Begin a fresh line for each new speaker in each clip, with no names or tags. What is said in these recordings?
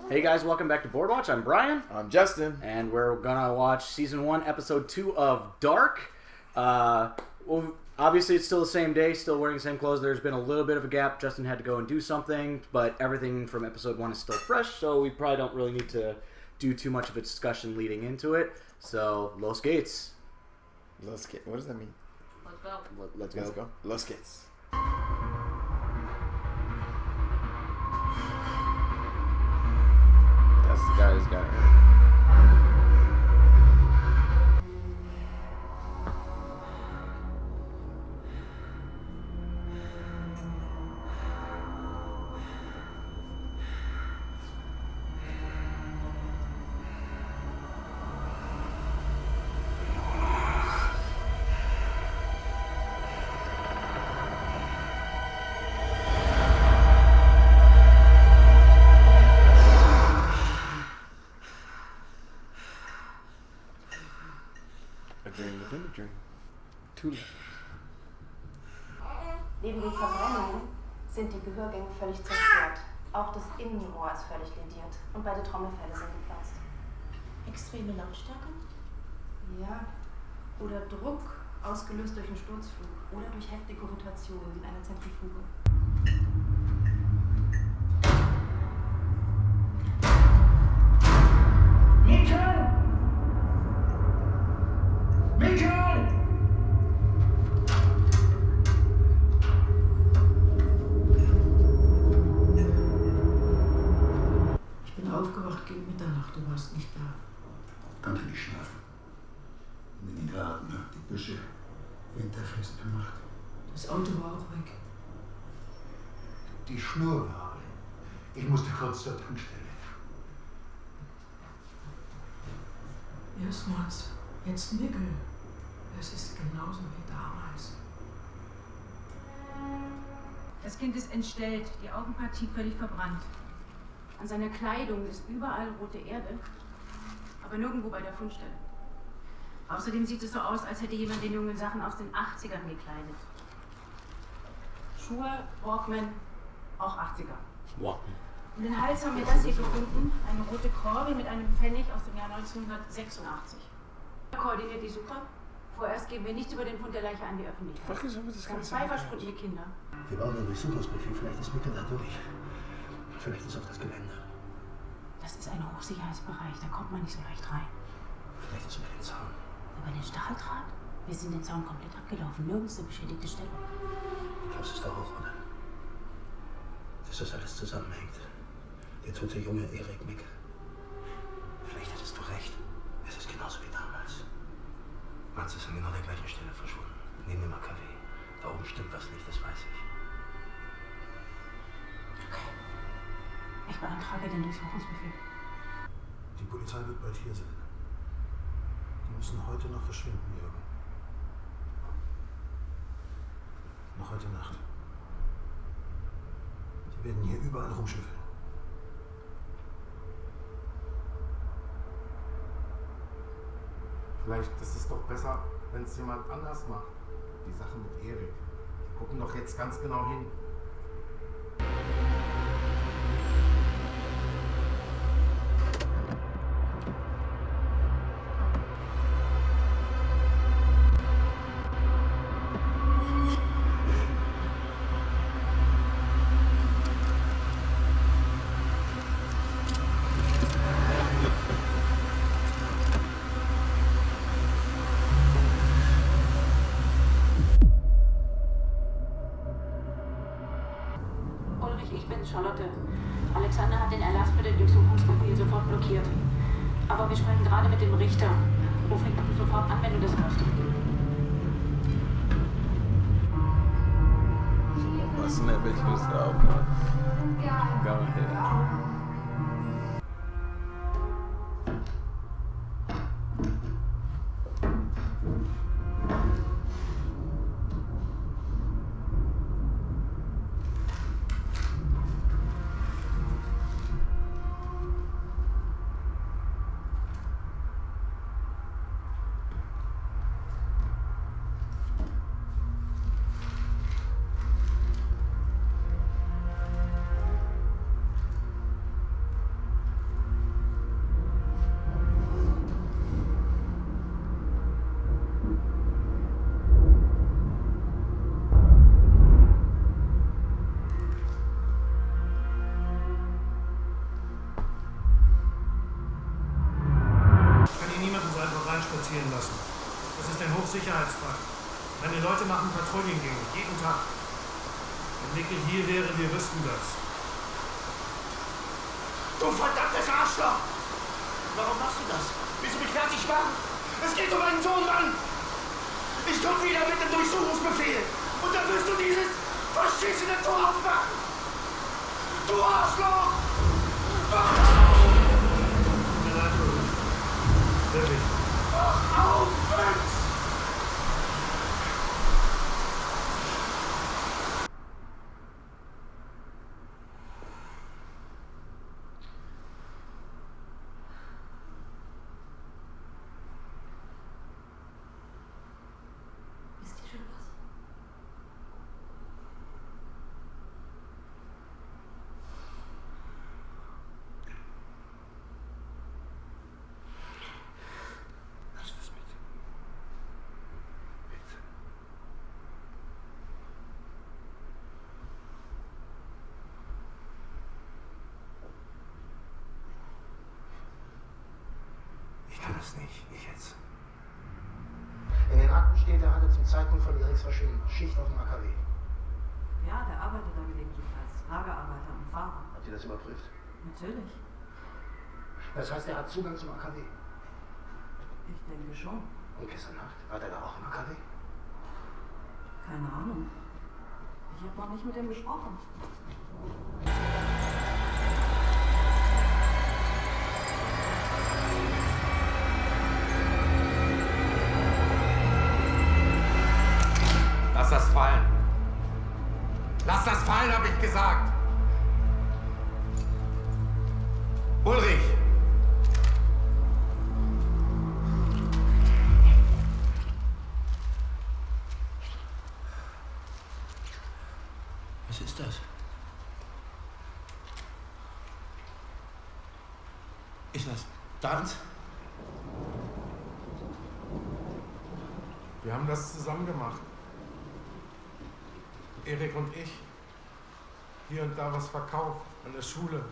Hey guys, welcome back to Board Watch. I'm Brian.
I'm Justin.
And we're gonna watch Season 1, Episode 2 of Dark. Well, obviously it's still the same day, still wearing the same clothes. There's been a little bit of a gap. Justin had to go and do something, but everything from Episode 1 is still fresh, so we probably don't really need to do too much of a discussion leading into it. So, Los Gates.
Los Gates. What does that mean?
Let's go.
Let's go.
Los Gates. That's the guy who's got hurt.
Neben den Verbrennungen sind die Gehörgänge völlig zerstört. Auch das Innenohr ist völlig lediert und beide Trommelfelle sind geplatzt. Extreme Lautstärke? Ja. Oder Druck, ausgelöst durch einen Sturzflug oder durch heftige Rotation in einer Zentrifuge.
Michael! Michael!
Ich bin aufgewacht gegen Mitternacht, du warst nicht da.
Konnte nicht schlafen. In den Garten, die Büsche winterfest gemacht.
Das Auto war auch weg.
Die Schnur war alle. Ich musste kurz zur Tankstelle.
Erstmals, jetzt Nickel. Es ist genauso wie damals.
Das Kind ist entstellt, die Augenpartie völlig verbrannt.
An seiner Kleidung ist überall rote Erde, aber nirgendwo bei der Fundstelle.
Außerdem sieht es so aus, als hätte jemand den Jungen Sachen aus den 80ern gekleidet.
Schuhe, Walkman, auch 80er.
Walkman.
Um den Hals haben wir das hier gefunden, eine rote Korbe mit einem Pfennig aus dem Jahr 1986. Koordiniert die Suche. Vorerst geben wir nichts über den Fund der Leiche an die Öffentlichkeit. Es gab 2 verschwundene Kinder.
Wir bauen einen Durchsuchungsbefehl. Vielleicht ist Michael da durch. Vielleicht ist auch das Gelände.
Das ist ein Hochsicherheitsbereich, da kommt man nicht so leicht rein.
Vielleicht ist über den Zaun.
Über den Stacheldraht? Wir sind den Zaun komplett abgelaufen, nirgends eine beschädigte Stelle.
Die Klasse ist da hoch, oder? Dass das alles zusammenhängt. Der tote junge Erik Mick. Vielleicht hattest du recht. Es ist genauso wie damals. Mats ist an genau der gleichen Stelle verschwunden. Neben dem AKW. Da oben stimmt was nicht, das weiß ich.
Okay. Ich beantrage den Durchsuchungsbefehl.
Die Polizei wird bald hier sein. Die müssen heute noch verschwinden, Jürgen. Noch heute Nacht. Die werden hier überall rumschnüffeln.
Vielleicht ist es doch besser, wenn es jemand anders macht. Die Sache mit Erik. Die gucken doch jetzt ganz genau hin.
Ich bin's, Charlotte. Alexander hat den Erlass für den Durchsuchungsbefehl sofort blockiert. Aber wir sprechen gerade mit dem Richter. Ruf ihn sofort an, wenn du das hörst.
Mustn't that bitch was up, man? Go ahead.
Hochsicherheitsfall. Meine Leute machen Patrouillengänge, jeden Tag. Wenn Nickel hier wäre, wir wüssten das.
Du verdammtes Arschloch! Warum machst du das? Willst du mich fertig machen? Es geht um meinen Sohn, Mann! Ich komme wieder mit dem Durchsuchungsbefehl! Und dann wirst du dieses verschissene Tor aufmachen! Du Arschloch!
Wirklich.
Mach auf, Fritz!
Ist dir schon was?
Was ist mit? Bitte. Ich kann es nicht. Ich jetzt. In den Akten steht, er hatte zum Zeitpunkt von Eriks Verschwinden Schicht auf dem AKW.
Ja, der arbeitet da gelegentlich als Lagerarbeiter und Fahrer.
Habt ihr das überprüft?
Natürlich.
Das heißt, er hat Zugang zum AKW.
Ich denke schon.
Und gestern Nacht war er da auch im AKW?
Keine Ahnung. Ich habe noch nicht mit ihm gesprochen.
Lass das fallen. Lass das fallen, habe ich gesagt. Ulrich.
Was ist das? Ist das deins?
Wir haben das zusammen gemacht. Erik und ich. Hier und da was verkauft an der Schule.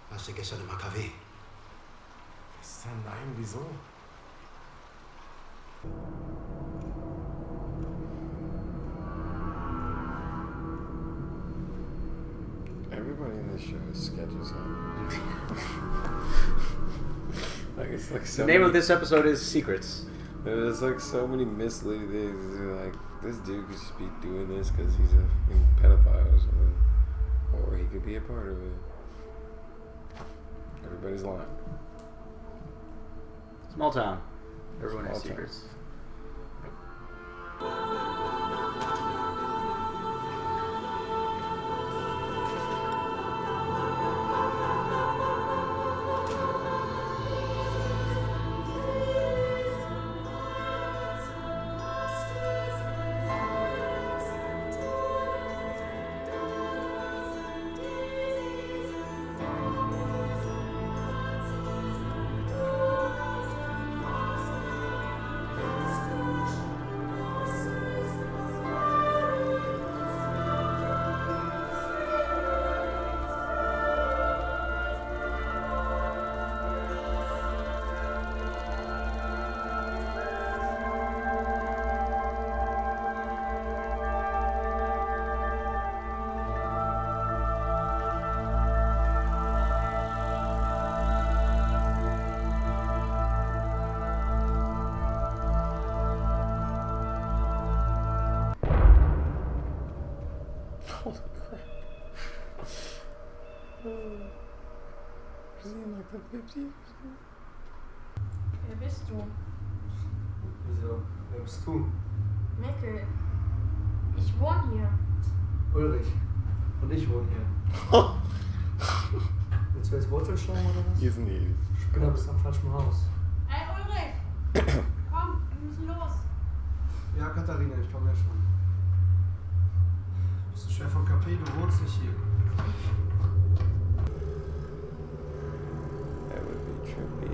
Warst du gestern im AKW?
Gestern? Nein, wieso?
Everybody in this show is sketches like it's like so
The name
many,
of this episode is Secrets.
There's like so many misleading things. Like this dude could just be doing this because he's a fucking pedophile or something, or he could be a part of it. Everybody's lying.
Small town. Everyone has
Small town.
secrets.
Holy crap. Was he in like the 50s?
Wer bist du?
Wieso? Wer bist du?
Mikkel. Ich wohne hier.
Ulrich. Und ich wohne hier. Willst du jetzt Wurzel schlagen oder was?
Hier sind die.
Spinner, bist am falschen Haus.
Hey Ulrich! Komm, wir müssen los.
Ja, Katharina, ich komme ja schon. Bist du schwer vom KP? Du wohnst nicht hier.
That would be trippy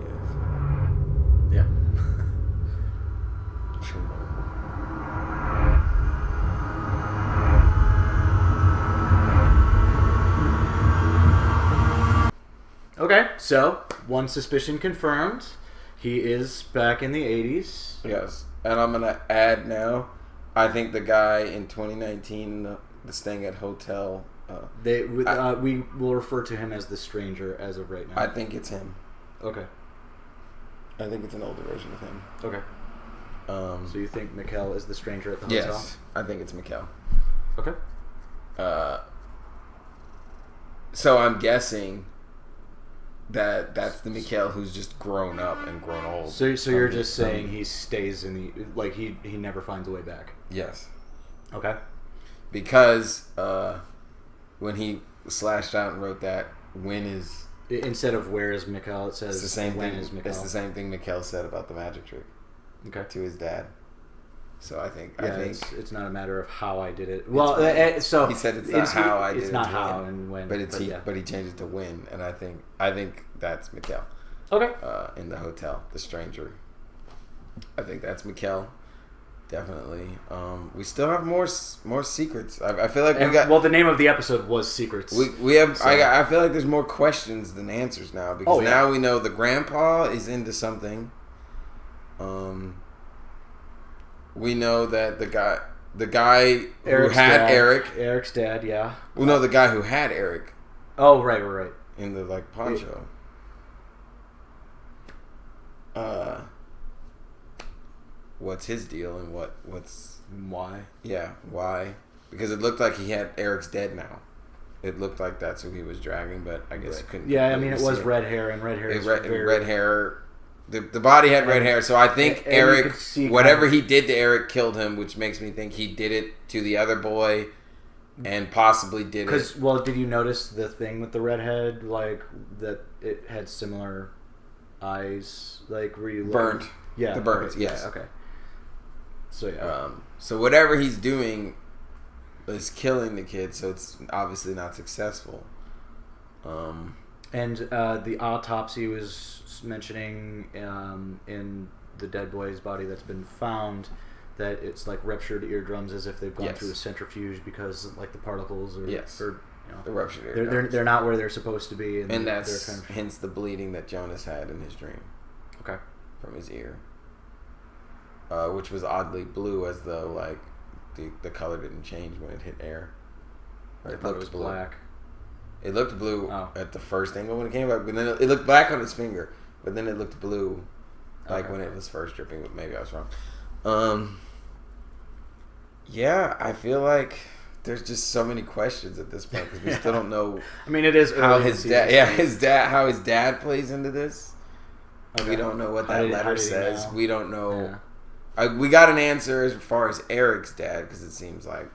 Yeah. Okay, so one suspicion confirmed. He is back in the 80s.
Yes. And I'm going to add now, I think the guy in 2019, the staying at hotel...
we will refer to him as the stranger as of right now.
I think it's him.
Okay.
I think it's an older version of him.
Okay. So you think Mikkel is the stranger at the hotel?
Yes, I think it's Mikkel.
Okay.
So I'm guessing that's the Mikkel who's just grown up and grown old.
So you're just saying he stays in the... Like, he never finds a way back?
Yes.
Okay.
Because when he slashed out and wrote that, when is...
Instead of where is Mikkel, it says
it's the same
when
thing,
is Mikkel.
It's the same thing Mikkel said about the magic trick.
Okay.
To his dad. So I think
it's not a matter of how I did it. Well, so
he said it's not how I did it.
It's not how and when.
But he changed it to when, and I think that's Mikkel.
Okay.
In the hotel, the stranger. I think that's Mikkel. Definitely. We still have more secrets. I feel like we got.
Well, the name of the episode was Secrets.
We have. So. I feel like there's more questions than answers now because now we know the grandpa is into something. We know that the guy who had
Eric's dad, yeah.
We know the guy who had Eric.
Oh, right.
In the poncho. What's his deal and what's
why?
Yeah, why? Because it looked like he had Eric's dead now. It looked like that's who he was dragging, but I guess you couldn't.
Yeah, I mean it was red hair, and red hair is
red hair. The body had red hair, so I think Eric, whatever he did to Eric, killed him, which makes me think he did it to the other boy, and possibly did it.
Well, did you notice the thing with the redhead, like that it had similar eyes, like were you
burnt?
Yeah,
the burns.
Okay,
yes.
Okay. So yeah.
So whatever he's doing is killing the kid, so it's obviously not successful.
And the autopsy was mentioning in the dead boy's body that's been found that it's like ruptured eardrums as if they've gone through a centrifuge because like the particles are
the ruptured eardrums.
They're not where they're supposed to be,
and that's kind of hence the bleeding that Jonas had in his dream.
Okay,
from his ear, which was oddly blue, as though like the color didn't change when it hit air.
It looked black.
It looked blue at the first angle when it came back, but then it looked black on his finger. But then it looked blue, like when it was first dripping. But maybe I was wrong. Yeah, I feel like there's just so many questions at this point because we still don't know.
I mean, it is
how his dad. Yeah, how his dad plays into this. Okay. We don't know what that letter says. We don't know. Yeah. We got an answer as far as Eric's dad because it seems like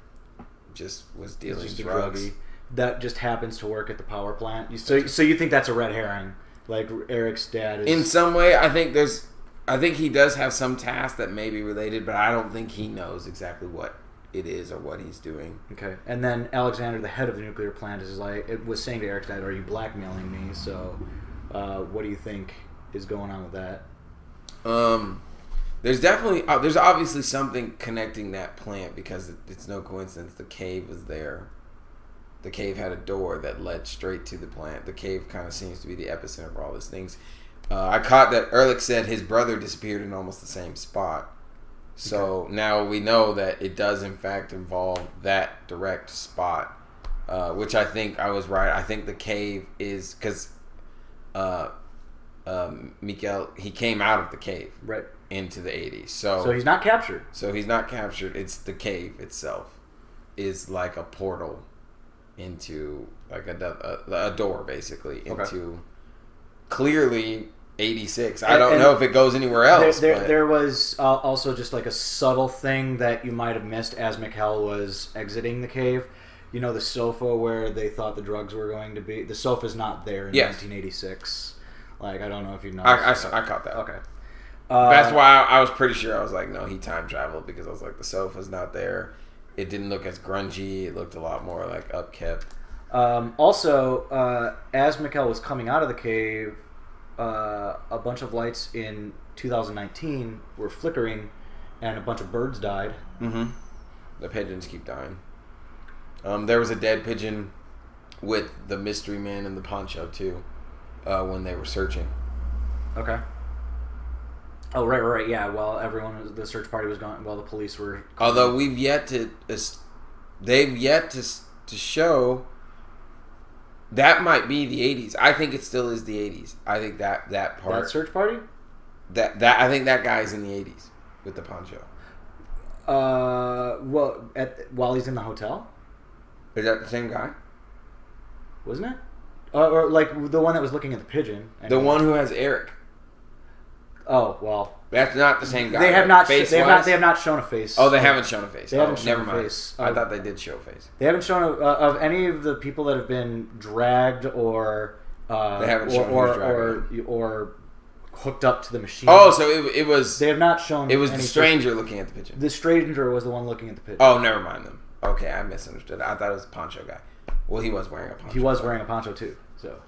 just was dealing drugs.
That just happens to work at the power plant. So you think that's a red herring? Like Eric's dad is...
In some way, I think he does have some task that may be related, but I don't think he knows exactly what it is or what he's doing.
Okay. And then Alexander, the head of the nuclear plant, it was saying to Eric's dad, "Are you blackmailing me?" So, what do you think is going on with that?
There's obviously something connecting that plant because it's no coincidence the cave was there. The cave had a door that led straight to the plant. The cave kind of seems to be the epicenter of all these things. I caught that Ehrlich said his brother disappeared in almost the same spot. So now we know that it does in fact involve that direct spot, which I think I was right. I think the cave is because Mikkel, he came out of the cave into the 80s. So
he's not captured.
So he's not captured. It's the cave itself is like a portal into like a door basically into clearly 86. I don't know if it goes anywhere else.
There was also just like a subtle thing that you might have missed as Mikkel was exiting the cave. You know, the sofa where they thought the drugs were going to be. The sofa's not there in 1986. Like, I don't know if you noticed.
I caught that.
Okay.
That's why I was pretty sure. I was like, no, he time traveled because I was like, the sofa's not there. It didn't look as grungy. It looked a lot more like upkept.
Also, as Mikkel was coming out of the cave, a bunch of lights in 2019 were flickering, and a bunch of birds died.
Mm-hmm. The pigeons keep dying. There was a dead pigeon with the mystery man in the poncho too, when they were searching.
Okay. Oh, right, yeah. While the search party was gone, while the police were...
Although they've yet to show... That might be the 80s. I think it still is the 80s. I think that part...
That search party?
I think that guy's in the 80s with the poncho.
While he's in the hotel?
Is that the same guy?
Wasn't it? Or like the one that was looking at the pigeon.
The one who has Eric.
Oh, well.
That's not the same guy.
They have not. They have not shown a face.
Oh, they haven't shown a face.
They haven't shown
never
a
mind.
face.
I thought they did show a face.
They haven't shown of any of the people that have been dragged or
they haven't shown
or hooked up to the machine.
Oh, so it was.
They have not shown.
It was the stranger looking at the pigeon.
The stranger was the one looking at the pigeon.
Oh, never mind them. Okay, I misunderstood. I thought it was the poncho guy. Well, he was wearing a poncho.
He was wearing a poncho too. So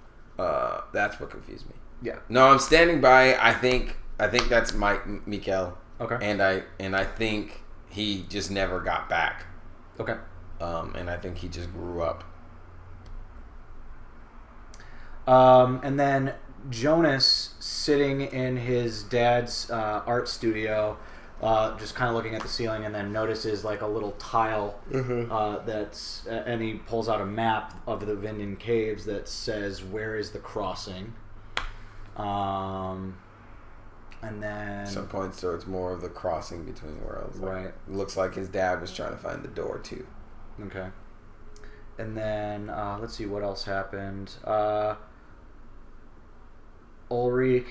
that's what confused me.
Yeah.
No, I'm standing by. I think that's Mikel.
Okay.
And I think he just never got back.
Okay.
And I think he just grew up.
And then Jonas sitting in his dad's art studio, just kind of looking at the ceiling, and then notices like a little tile and he pulls out a map of the Vindan Caves that says, "Where is the crossing?" And then
some points towards more of the crossing between worlds.
Right.
Looks like his dad was trying to find the door too.
Okay. And then let's see what else happened. Ulrich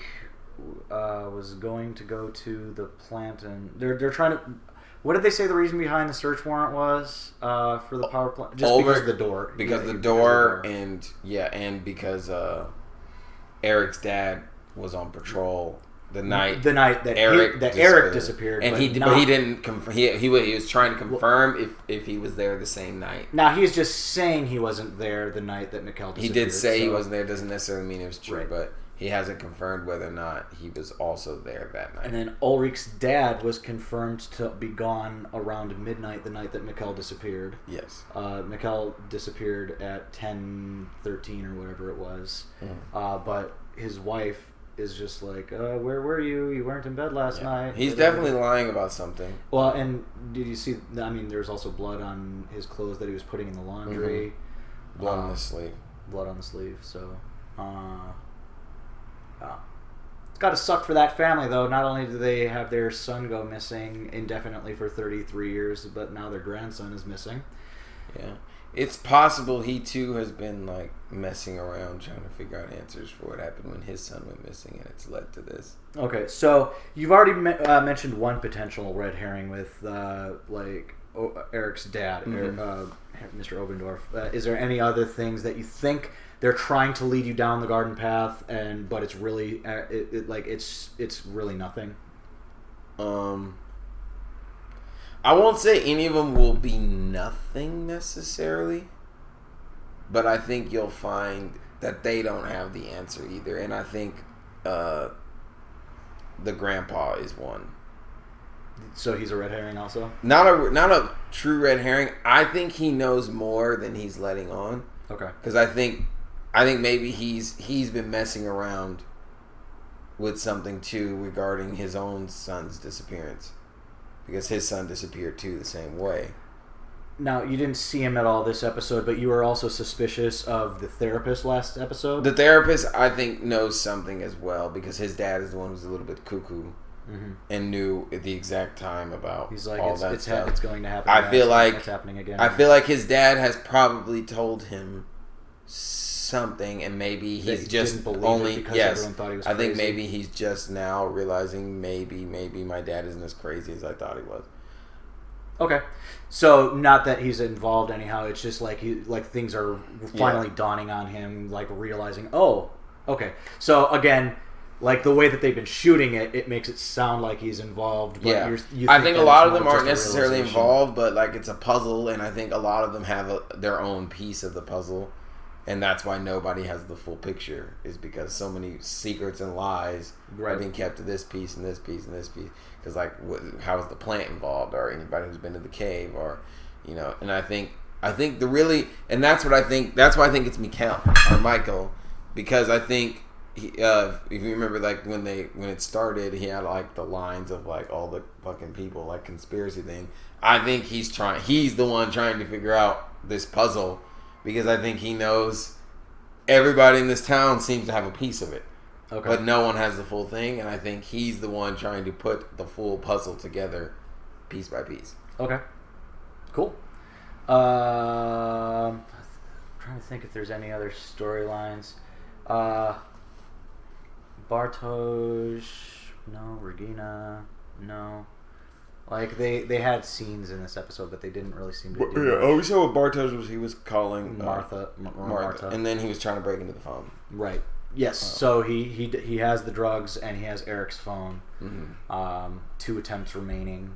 was going to go to the plant, and they're trying to. What did they say the reason behind the search warrant was for the power plant? Just because of the door.
Because the door, and because Eric's dad was on patrol the night that Eric disappeared,
and
he didn't confirm. He was trying to confirm if he was there the same night.
Now he's just saying he wasn't there the night that Mikel disappeared.
He did say he wasn't there. Doesn't necessarily mean it was true,
right.
But he hasn't confirmed whether or not he was also there that night.
And then Ulrich's dad was confirmed to be gone around midnight the night that Mikel disappeared.
Yes.
Mikel disappeared at 10:13 or whatever it was. But his wife is just like, where were you? You weren't in bed last night.
He's definitely lying about something.
Well, and did you see, I mean, there's also blood on his clothes that he was putting in the laundry.
Blood on the sleeve.
Blood on the sleeve, so... It's got to suck for that family, though. Not only do they have their son go missing indefinitely for 33 years, but now their grandson is missing.
Yeah. It's possible he, too, has been, like, messing around trying to figure out answers for what happened when his son went missing, and it's led to this. Okay,
so you've already mentioned one potential red herring with, Eric's dad, Mr. Obendorf. Is there any other things that you think they're trying to lead you down the garden path, but it's really, it's really nothing?
I won't say any of them will be nothing necessarily, but I think you'll find that they don't have the answer either, and I think the grandpa is one.
So he's a red herring also?
Not a true red herring. I think he knows more than he's letting on.
Okay.
Because I think maybe he's been messing around with something too regarding his own son's disappearance. Because his son disappeared too the same way.
Now, you didn't see him at all this episode, but you were also suspicious of the therapist last episode?
The therapist, I think, knows something as well, because his dad is the one who's a little bit cuckoo and knew at the exact time about
He's like,
all that stuff.
It's going to happen.
I feel like
it's happening again.
I feel like his dad has probably told him something, and maybe he's just only
because everyone thought he was
I
crazy.
think maybe he's just now realizing maybe my dad isn't as crazy as I thought he was.
Okay, so not that he's involved anyhow. It's just like things are finally dawning on him, like realizing, oh, okay. So again, like the way that they've been shooting it, it makes it sound like he's involved. But
I think a lot of them aren't necessarily involved, but like it's a puzzle, and I think a lot of them have their own piece of the puzzle. And that's why nobody has the full picture, is because so many secrets and lies are being kept to this piece and this piece and this piece. Because, like, how is the plant involved, or anybody who's been to the cave, or, you know? And I think and that's what I think. That's why I think it's Michael, because I think if you remember, like when it started, he had like the lines of like all the fucking people, like conspiracy thing. I think he's the one trying to figure out this puzzle because I think he knows everybody in this town seems to have a piece of it, but no one has the full thing, and I think he's the one trying to put the full puzzle together, piece by piece.
Okay, cool. I'm trying to think if there's any other storylines. Bartosz, no. Regina, no. Like they had scenes in this episode, but they didn't really seem to do much.
Oh, we saw what Bartosz was. He was calling
Martha,
and then he was trying to break into the phone.
Right. Yes. So he has the drugs and he has Eric's phone. Mm-hmm. 2 attempts remaining.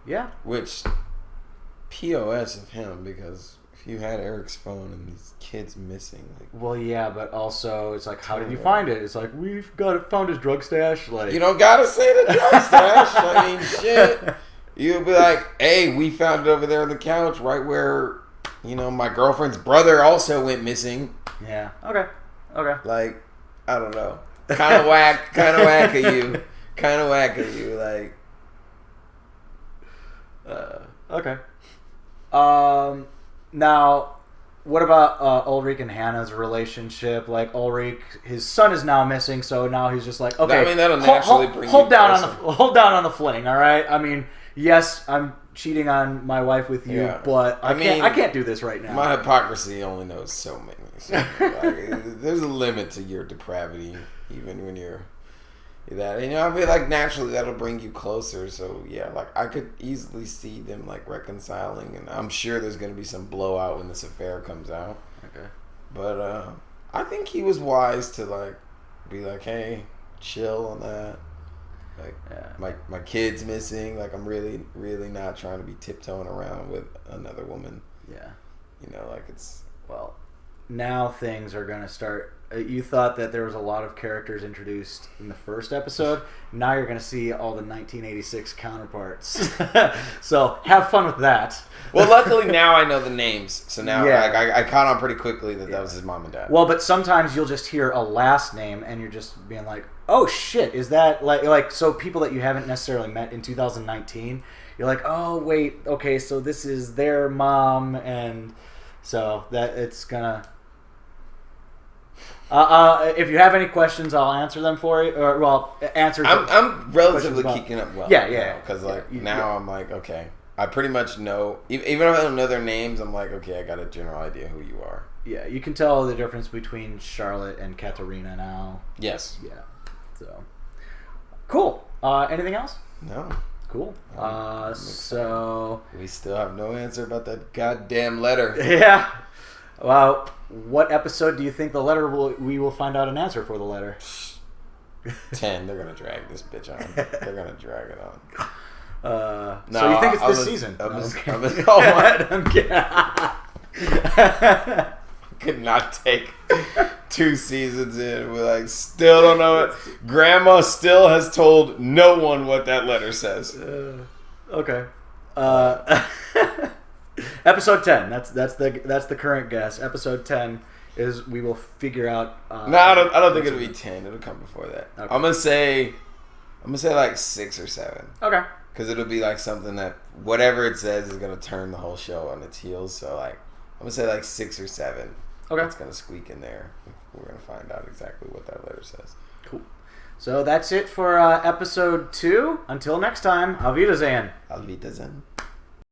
Yeah.
Which POS of him, because if you had Eric's phone and these kids missing, like,
well, yeah, but also it's like, how did you find it? It's like, we've found his drug stash. Like,
you don't gotta say the drug stash. I mean, shit. You'd be like, hey, we found it over there on the couch, right where, my girlfriend's brother also went missing.
Yeah. Okay.
Like, I don't know. Kind of whack of you. Like.
Okay. Now, what about Ulrich and Hannah's relationship? Like, Ulrich, his son is now missing, so now he's just like, okay,
I mean, that'll naturally bring
hold down on the fling, all right? I mean, yes, I'm cheating on my wife with you, but I can't do this right now.
My hypocrisy only knows so many. So, like, there's a limit to your depravity, even when you're that. And I feel like naturally that'll bring you closer. So yeah, like I could easily see them like reconciling, and I'm sure there's gonna be some blowout when this affair comes out.
Okay.
But I think he was wise to like be like, hey, chill on that. Like my kid's missing. Like I'm really, really not trying to be tiptoeing around with another woman.
Yeah.
Like it's
now things are gonna start. You thought that there was a lot of characters introduced in the first episode. Now you're going to see all the 1986 counterparts. So have fun with that.
Well, luckily now I know the names. So now I caught on pretty quickly that was his mom and dad.
Well, but sometimes you'll just hear a last name and you're just being like, oh shit, is that like so people that you haven't necessarily met in 2019, you're like, oh wait, okay, so this is their mom, and so that it's going to... if you have any questions, I'll answer them for you.
I'm relatively keeping up well.
Yeah.
Because now I'm like, okay, I pretty much know. Even if I don't know their names, I'm like, okay, I got a general idea who you are.
Yeah, you can tell the difference between Charlotte and Katerina now.
Yes.
Yeah. So cool. Anything else?
No.
Cool. So
we still have no answer about that goddamn letter.
Yeah. Well, what episode do you think we will find out an answer for the letter?
10. They're gonna drag this bitch on. They're gonna drag it on.
No, so you think it's this season?
I'm kidding. Could not take 2 seasons in. We're like, still don't know it. Grandma still has told no one what that letter says.
Okay. Episode 10. That's the current guess. Episode 10 is we will figure out.
No, I don't think it'll be 10. It'll come before that. Okay. I'm gonna say like 6 or 7.
Okay.
Because it'll be like something that whatever it says is gonna turn the whole show on its heels. So like I'm gonna say like 6 or 7.
Okay.
It's gonna squeak in there. We're gonna find out exactly what that letter says.
Cool. So that's it for episode 2. Until next time, Auf Wiedersehen.
Auf Wiedersehen.